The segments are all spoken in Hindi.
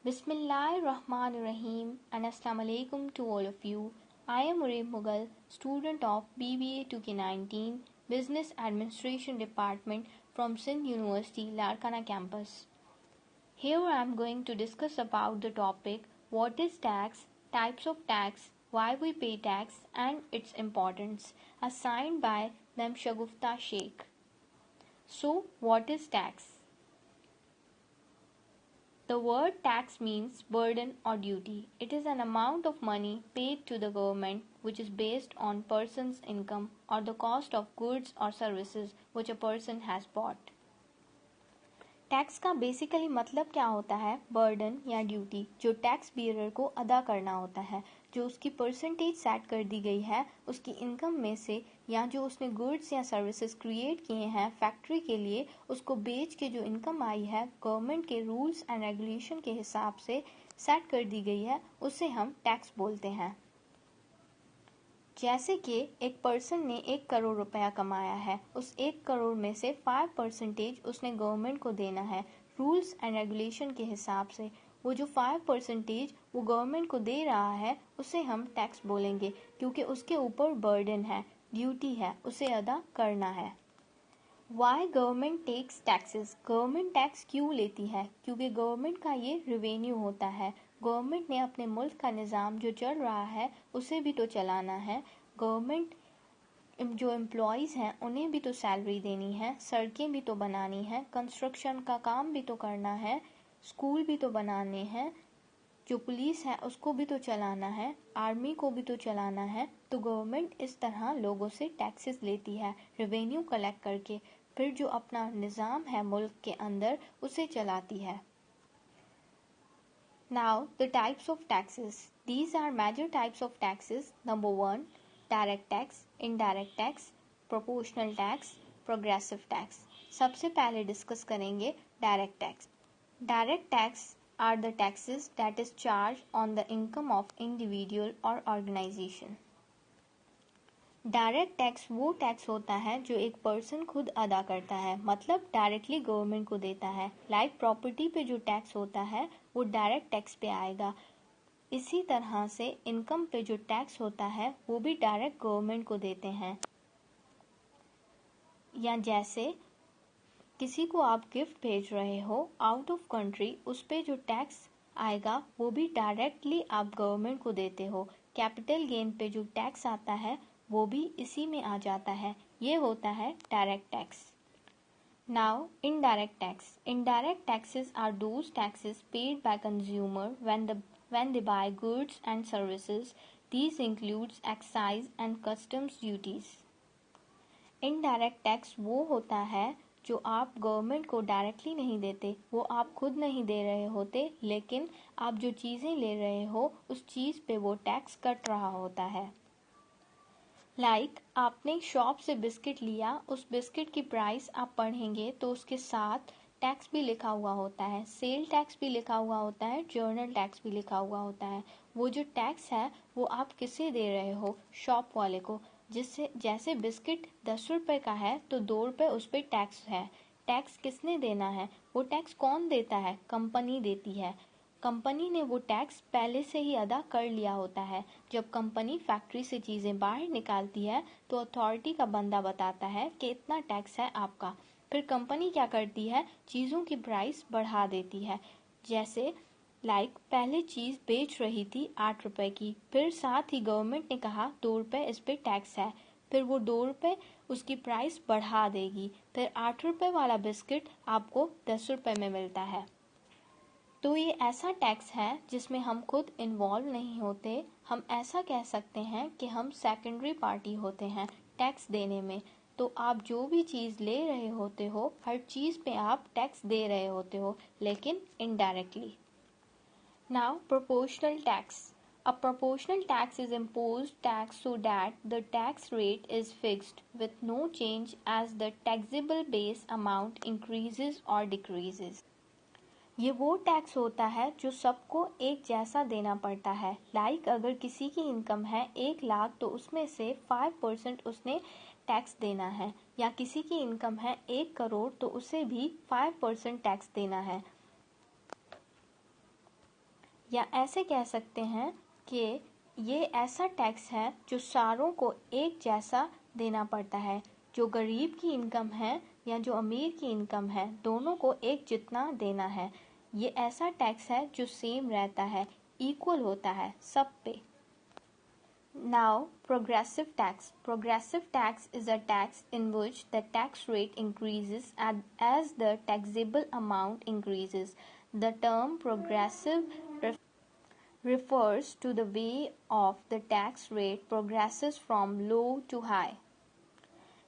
Bismillahirrahmanirrahim and Assalamu alaikum to all of you. I am Uray Mughal, student of BBA 2K19 Business Administration Department from Sindh University Larkana campus. Here I am going to discuss about the topic what is tax, types of tax, why we pay tax and its importance, assigned by Ms. Shagufta Sheikh. So, what is tax? The word tax means burden or duty. It is an amount of money paid to the government which is based on person's income or the cost of goods or services which a person has bought. Tax का बेसिकली मतलब क्या होता है? बर्डन या ड्यूटी जो टैक्स बियरर को अदा करना होता है, जो उसकी परसेंटेज सेट कर दी गई है उसकी इनकम में से, या जो उसने गुड्स या सर्विसेज क्रिएट किए हैं फैक्ट्री के लिए, उसको बेच के जो इनकम आई है गवर्नमेंट के रूल्स एंड रेगुलेशन के हिसाब से सेट कर दी गई है, उसे हम टैक्स बोलते हैं। जैसे कि एक पर्सन ने 1 करोड़ रुपया कमाया है, उस 1 करोड़ में से 5% उसने गवर्नमेंट को देना है रूल्स एंड रेगुलेशन के हिसाब से। वो जो 5% वो गवर्नमेंट को दे रहा है उसे हम टैक्स बोलेंगे, क्योंकि उसके ऊपर बर्डन है, ड्यूटी है, उसे अदा करना है। Why government takes taxes? Government tax क्यों लेती है? क्योंकि गवर्नमेंट का ये रेवेन्यू होता है। गवर्नमेंट ने अपने मुल्क का निज़ाम जो चल रहा है उसे भी तो चलाना है। गवर्नमेंट जो एम्प्लॉयज़ हैं उन्हें भी तो सैलरी देनी है, सड़कें भी तो बनानी है, कंस्ट्रक्शन का काम भी तो करना है, स्कूल भी तो बनाने हैं, जो पुलिस है उसको भी तो चलाना है, आर्मी को भी तो चलाना है। तो गवर्नमेंट इस तरह लोगों से टैक्सेस लेती है रेवेन्यू कलेक्ट करके, फिर जो अपना निज़ाम है मुल्क के अंदर उसे चलाती है। Now the types of taxes. These are major types of taxes. Number 1, direct tax, indirect tax, proportional tax, progressive tax. सबसे पहले डिस्कस करेंगे direct tax. Direct tax are the taxes that is charged on the income of individual or organization. Direct tax वो टैक्स होता है जो एक पर्सन खुद अदा करता है, मतलब डायरेक्टली गवर्नमेंट को देता है। लाइक प्रॉपर्टी पे जो टैक्स होता है वो डायरेक्ट टैक्स पे आएगा। इसी तरह से इनकम पे जो टैक्स होता है वो भी डायरेक्ट गवर्नमेंट को देते हैं। या जैसे किसी को आप गिफ्ट भेज रहे हो आउट ऑफ कंट्री, उस पे जो टैक्स आएगा वो भी डायरेक्टली आप गवर्नमेंट को देते हो। कैपिटल गेन पे जो टैक्स आता है वो भी इसी में आ जाता है। ये होता है direct tax. Now indirect tax. Indirect taxes are those taxes paid by consumer when they buy goods and services. These includes excise and customs duties. Indirect tax वो होता है जो आप गवर्नमेंट को डायरेक्टली नहीं देते, वो आप खुद नहीं दे रहे होते, लेकिन आप जो चीज़ें ले रहे हो उस चीज़ पे वो टैक्स कट रहा होता है। लाइक आपने एक शॉप से बिस्किट लिया, उस बिस्किट की प्राइस आप पढ़ेंगे तो उसके साथ टैक्स भी लिखा हुआ होता है, सेल टैक्स भी लिखा हुआ होता है, जर्नल टैक्स भी लिखा हुआ होता है। वो जो टैक्स है वो आप किसे दे रहे हो? शॉप वाले को। जिससे जैसे बिस्किट 10 रुपए का है तो 2 रुपए उस पर टैक्स है। टैक्स किसने देना है? वो टैक्स कौन देता है? कंपनी देती है। कंपनी ने वो टैक्स पहले से ही अदा कर लिया होता है। जब कंपनी फैक्ट्री से चीज़ें बाहर निकालती है तो अथॉरिटी का बंदा बताता है कि इतना टैक्स है आपका। फिर कंपनी क्या करती है? चीज़ों की प्राइस बढ़ा देती है। जैसे पहले चीज़ बेच रही थी 8 रुपए की, फिर साथ ही गवर्नमेंट ने कहा 2 रुपए इस पे टैक्स है, फिर वो 2 रुपए उसकी प्राइस बढ़ा देगी, फिर 8 रुपए वाला बिस्किट आपको 10 रुपए में मिलता है। तो ये ऐसा टैक्स है जिसमें हम खुद इन्वॉल्व नहीं होते। हम ऐसा कह सकते हैं कि हम सेकेंडरी पार्टी होते हैं टैक्स देने में। तो आप जो भी चीज़ ले रहे होते हो हर चीज़ पे आप टैक्स दे रहे होते हो, लेकिन indirectly. Now proportional tax. A proportional tax is imposed tax so that the tax rate is fixed with no change as the taxable base amount increases or decreases. ये वो टैक्स होता है जो सबको एक जैसा देना पड़ता है। अगर किसी की इनकम है 1 लाख तो उसमें से 5% उसने टैक्स देना है, या किसी की इनकम है 1 करोड़ तो उसे भी 5% टैक्स देना है। या ऐसे कह सकते हैं कि ये ऐसा टैक्स है जो सारों को एक जैसा देना पड़ता है। जो गरीब की इनकम है या जो अमीर की इनकम है, दोनों को एक जितना देना है। ये ऐसा टैक्स है जो सेम रहता है, इक्वल होता है सब पे। Now, progressive tax. Progressive tax is a tax in which the tax rate increases as the taxable amount increases. The term progressive refers to the way of the tax rate progresses from low to high.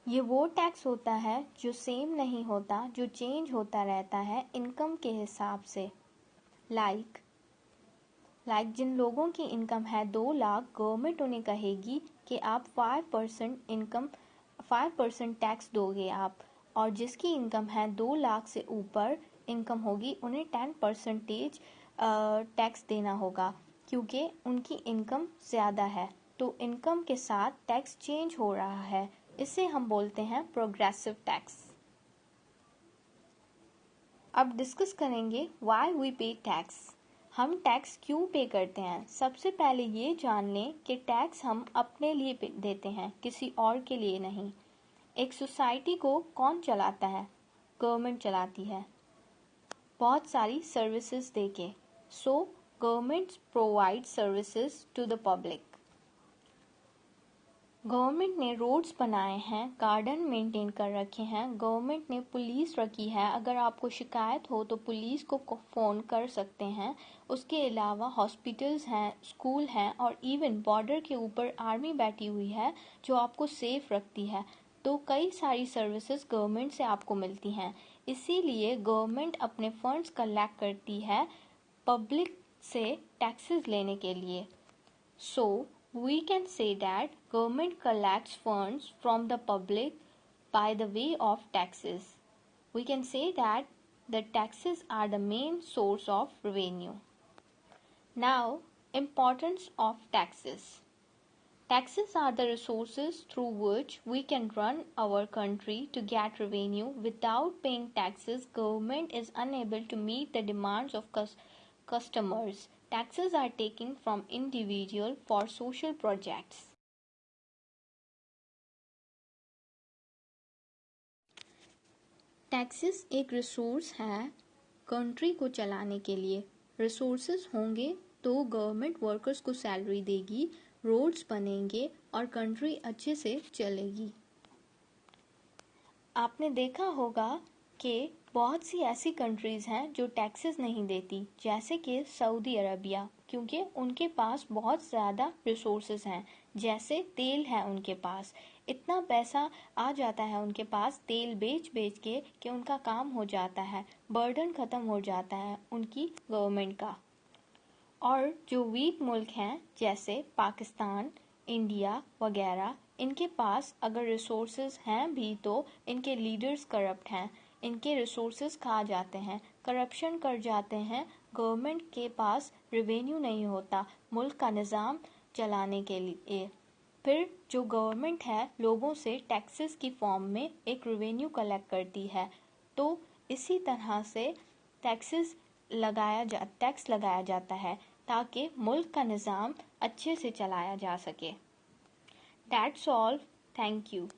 ये वो टैक्स होता है जो सेम नहीं होता, जो चेंज होता रहता है इनकम के हिसाब से। लाइक जिन लोगों की इनकम है 2 लाख, गवर्नमेंट उन्हें कहेगी कि आप 5% टैक्स दोगे आप, और जिसकी इनकम है 2 लाख से ऊपर इनकम होगी उन्हें 10% टैक्स देना होगा, क्योंकि उनकी इनकम ज़्यादा है। तो इनकम के साथ टैक्स चेंज हो रहा है, इसे हम बोलते हैं प्रोग्रेसिव टैक्स। अब डिस्कस करेंगे व्हाई वी पे टैक्स। हम टैक्स क्यों पे करते हैं। सबसे पहले ये जान लें कि टैक्स हम अपने लिए देते हैं, किसी और के लिए नहीं। एक सोसाइटी को कौन चलाता है? गवर्नमेंट चलाती है, बहुत सारी सर्विसेज देके। So government provide services to the public. Government ने रोड्स बनाए हैं, गार्डन मेंटेन कर रखे हैं, गवर्नमेंट ने पुलिस रखी है, अगर आपको शिकायत हो तो पुलिस को फ़ोन कर सकते हैं। उसके अलावा हॉस्पिटल्स हैं, स्कूल हैं, और इवन बॉर्डर के ऊपर आर्मी बैठी हुई है जो आपको सेफ रखती है। तो कई सारी सर्विसेज गवर्नमेंट से आपको मिलती हैं। इसीलिए गवर्नमेंट अपने फंड्स कलेक्ट करती है पब्लिक से टैक्सेस लेने के लिए। So, we can say that government collects funds from the public by the way of taxes. We can say that the taxes are the main source of revenue. Now, importance of taxes. Taxes are the resources through which we can run our country to get revenue. Without paying taxes, government is unable to meet the demands of customers. Taxes are taken from individual for social projects. Taxes एक रिसोर्स है कंट्री को चलाने के लिए। रिसोर्सेज होंगे तो गवर्नमेंट वर्कर्स को सैलरी देगी, रोड्स बनेंगे और कंट्री अच्छे से चलेगी। आपने देखा होगा कि बहुत सी ऐसी कंट्रीज़ हैं जो टैक्सेस नहीं देती, जैसे कि सऊदी अरबिया, क्योंकि उनके पास बहुत ज़्यादा रिसोर्सेज हैं। जैसे तेल है उनके पास, इतना पैसा आ जाता है उनके पास तेल बेच बेच के कि उनका काम हो जाता है, बर्डन ख़त्म हो जाता है उनकी गवर्नमेंट का। और जो वीक मुल्क हैं जैसे पाकिस्तान, इंडिया वगैरह, इनके पास अगर रिसोर्सेज हैं भी तो इनके लीडर्स करप्ट हैं, इनके रिसोर्सेज खा जाते हैं, करप्शन कर जाते हैं, गवर्नमेंट के पास रेवेन्यू नहीं होता मुल्क का निज़ाम चलाने के लिए। फिर जो गवर्नमेंट है लोगों से टैक्सेस की फॉर्म में एक रेवेन्यू कलेक्ट करती है। तो इसी तरह से टैक्स लगाया जाता है ताकि मुल्क का निज़ाम अच्छे से चलाया जा सके। That's all. Thank you.